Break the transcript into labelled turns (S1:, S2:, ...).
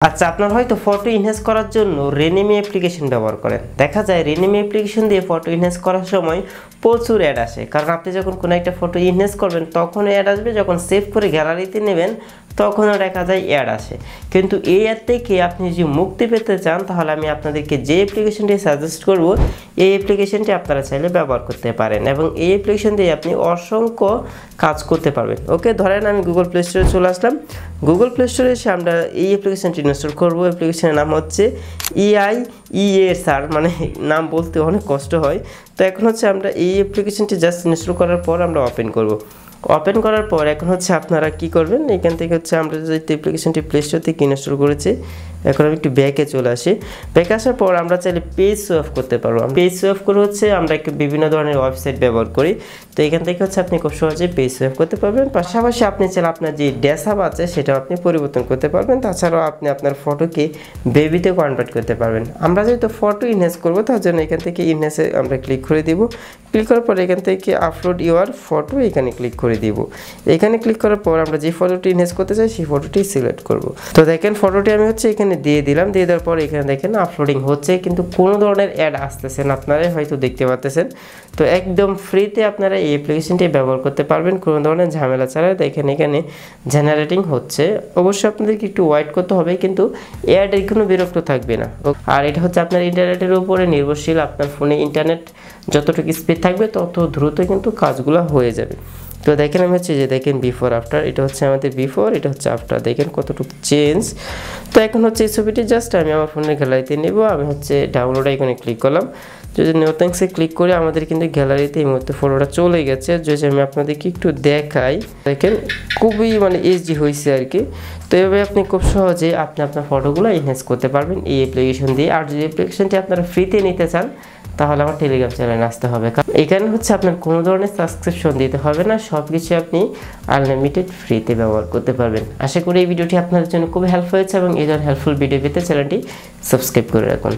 S1: আচ্ছা, আপনার হয়তো ফটো ইনহ্যান্স করার জন্য রেনিমি অ্যাপ্লিকেশন ব্যবহার করেন। দেখা যায় রেনিমি অ্যাপ্লিকেশন দিয়ে ফটো ইনহ্যান্স করার সময় প্রচুর অ্যাড আসে, কারণ আপনি যখন কোনো একটা ফটো ইনহ্যান্স করবেন তখন অ্যাড আসবে, যখন সেভ করে গ্যালারিতে নেবেন তখনও দেখা যায় অ্যাড আসে। কিন্তু এই অ্যাড থেকে আপনি যদি মুক্তি পেতে চান তাহলে আমি আপনাদেরকে যে অ্যাপ্লিকেশনটি সাজেস্ট করব এই অ্যাপ্লিকেশনটি আপনারা চাইলে ব্যবহার করতে পারেন এবং এই অ্যাপ্লিকেশন দিয়ে আপনি অসংখ্য কাজ করতে পারবেন। ওকে, ধরেন আমি গুগল প্লে স্টোরে চলে আসলাম। গুগল প্লে স্টোরে এসে আমরা এই অ্যাপ্লিকেশনটি ইনস্টল করবো। অ্যাপ্লিকেশনের নাম হচ্ছে EIESR, মানে নাম বলতে অনেক কষ্ট হয়। তো এখন হচ্ছে আমরা এই অ্যাপ্লিকেশনটি জাস্ট ইনস্টল করার পর আমরা ওপেন করব। ওপেন করার পর এখন হচ্ছে আপনারা কি করবেন, এখান থেকে হচ্ছে আমরা যে অ্যাপ্লিকেশনটি প্লে স্টোর থেকে ইনস্টল করেছি, এখন আমি একটু ব্যাকে চলে আসি। ব্যাকে আসার পর আমরা চাইলে পেজ সোয়াপ করতে পারবো। পেজ সোয়াপ করে হচ্ছে আমরা বিভিন্ন ধরনের ওয়েবসাইট ব্যবহার করি, তো এখান থেকে হচ্ছে আপনি খুব সহজে পেজ সোয়াপ করতে পারবেন। পাশাপাশি আপনি চাইলে আপনার যে ডেস্কটপ আছে সেটাও আপনি পরিবর্তন করতে পারবেন। তাছাড়াও আপনি আপনার ফটোকে বেবিতে কনভার্ট করতে পারবেন। আমরা যেহেতু ফটো ইনহ্যান্স করবো তার জন্য এখান থেকে ইনহ্যান্সে আমরা ক্লিক করে দিব। ক্লিক করার পর এখান থেকে আপলোড ইউর ফটো এখানে ক্লিক করে দিব। এখানে ক্লিক করার পর আমরা যে ফটোটি ইনহ্যান্স করতে চাই সেই ফটোটি সিলেক্ট করব। তো দেখেন ফটোটি আমি হচ্ছে এখানে দিয়ে দিলাম। দিয়ে দেওয়ার পর এখানে দেখেন আপলোডিং হচ্ছে, কিন্তু কোনো ধরনের অ্যাড আসতেছে না, আপনারাই হয়তো দেখতে পাচ্ছেন। তো একদম ফ্রিতে আপনারা এই অ্যাপ্লিকেশনটি ব্যবহার করতে পারবেন কোনো ধরনের ঝামেলা ছাড়া। দেখেন এখানে জেনারেটিং হচ্ছে, অবশ্যই আপনাদেরকে একটু ওয়েট করতে হবে, কিন্তু অ্যাডের কোনো বিরক্ত থাকবে না। আর এটা হচ্ছে আপনার ইন্টারনেটের উপরে নির্ভরশীল। আপনার ফোনে ইন্টারনেট যতটুকু স্পিড থাকবে তত দ্রুত কিন্তু কাজগুলো হয়ে যাবে। তো দেখেন আমি হচ্ছে যে দেখেন বিফোর আফটার, এটা হচ্ছে আমাদের বিফোর, এটা হচ্ছে আফটার, দেখেন কতটুকু চেঞ্জ। তো এখন হচ্ছে এই ছবিটি জাস্ট আমি আমার ফোনের গ্যালারিতে নেব। আমি হচ্ছে ডাউনলোড আইকনে ক্লিক করলাম। যদি নো থ্যাঙ্কসে ক্লিক করে আমাদের কিন্তু গ্যালারিতে এই মুহূর্তে ফটোটা চলে গেছে। যদি আমি আপনাদেরকে একটু দেখাই, দেখেন খুবই এইচডি হয়েছে আর কি। তো এভাবে আপনি খুব সহজে আপনি আপনার ফটোগুলো এনহ্যান্স করতে পারবেন এই অ্যাপ্লিকেশন দিয়ে। আর যদি অ্যাপ্লিকেশনটি আপনারা ফ্রিতে নিতে চান তাহলে আমার টেলিগ্রাম চ্যানেলে আসতে হবে, কারণ এখানে হচ্ছে আপনার কোনো ধরনের সাবস্ক্রিপশন দিতে হবে না, সব কিছু আপনি আনলিমিটেড ফ্রিতে ব্যবহার করতে পারবেন। আশা করি এই ভিডিওটি আপনাদের জন্য খুবই হেল্প হয়েছে এবং এই ধরনের হেল্পফুল ভিডিও পেতে চ্যানেলটি সাবস্ক্রাইব করে রাখুন।